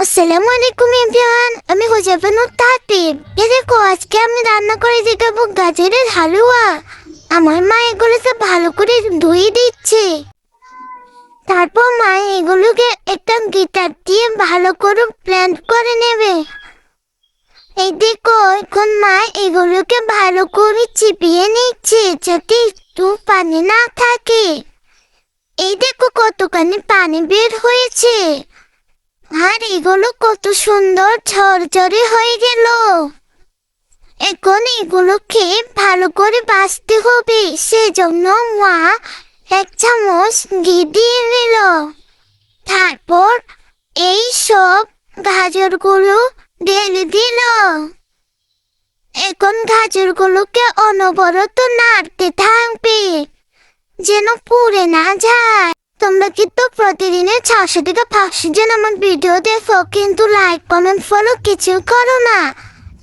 আসসালামু আলাইকুম এভরিওয়ান, আমি হুজাইফা নূর তাহতিব। দেখো আজকে আমি রান্না করে দেখাবো গাজরের হালুয়া। আমার মা এগুলো সব ভালো করে ধুয়ে দিচ্ছে। তারপর মা এগুলোকে একটা গিটার দিয়ে ভালো করে ব্লেন্ড করে নেবে। এই দেখো এখন মা এগুলোকে ভালো করে চিপিয়ে নিচ্ছে যাতে একটু পানি না থাকে। এই দেখো কতখানি পানি বের হয়েছে, আর এগুলো কত সুন্দর ঝরঝরে হয়ে গেল। এখন এগুলোকে ভালো করে ভাজতে হবে, সেজন্য মা 1 চামচ ঘি দিয়ে দিল। তারপর এই সব গাজরগুলো ঢেলে দিল। এখন গাজরগুলোকে অনবরত নাড়তে থাকবে যেন পুড়ে না যায়। তোমরা কিন্তু প্রতিদিনের 400 থেকে 500 জন আমার ভিডিও দেখো, কিন্তু লাইক কমেন্ট ফলো কিছু করো না।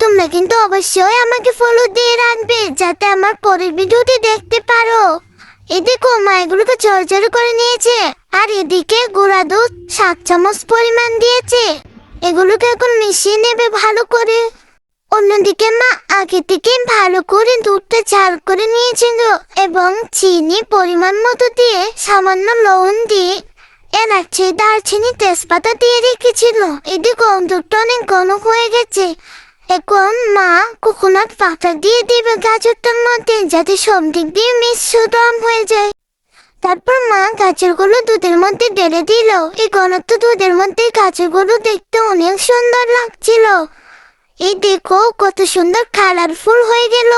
তোমরা কিন্তু অবশ্যই আমাকে ফলো দিয়ে রাখবে যাতে আমার পরের ভিডিওটি দেখতে পারো। এদিকে মা এগুলোকে ঝরঝরে করে নিয়েছে, আর এদিকে গুঁড়া দুধ 7 চামচ পরিমাণ দিয়েছে। এগুলোকে এখন মিশিয়ে নেবে ভালো করে। অন্যদিকে মা আগে থেকে ভালো করে দুধটা জাল করে নিয়েছিল এবং চিনি পরিমাণ মতো দিয়ে সামান্য লবণ দিয়ে এলাচি, দারচিনি, তেজপাতা দিয়ে রেখেছিল। এদিকে দুধটা অনেক ঘন হয়ে গেছে। এখন মা কোকোনাট পাউডার দিয়ে দিবে গাজরটার মধ্যে যাতে সব দিক দিয়ে মিশ্রণ হয়ে যায়। তারপর মা গাজরগুলো দুধের মধ্যে ঢেলে দিল। এই ঘনত্ব দুধের মধ্যে গাজরগুলো দেখতে অনেক সুন্দর লাগছিল। এই দেখো কত সুন্দর কালারফুল হয়ে গেল।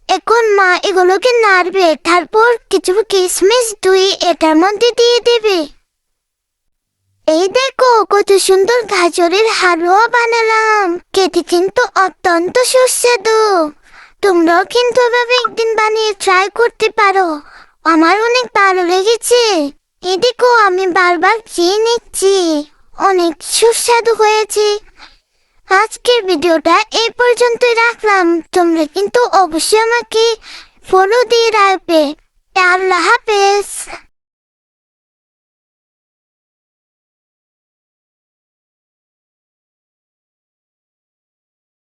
এখন মা এগুলোকে নাড়বে, তারপর কিছু কিশমিশ ধুয়ে এটার মধ্যে দিয়ে দেবে। এই দেখো কত সুন্দর গাজরের হালুয়া বানালাম, খেতে কিন্তু অত্যন্ত সুস্বাদু। তোমরাও কিন্তু এভাবে একদিন বানিয়ে ট্রাই করতে পারো, আমার অনেক ভালো লেগেছে। এই দেখো আমি বারবার খেয়ে নিচ্ছি, অনেক সুস্বাদু হয়েছে। আজকের ভিডিওটা এই পর্যন্তই রাখলাম। তোমরা কিন্তু অবশ্যই আমাকে ফলো দিয়ে রাখবে। আল্লাহ হাফেজ।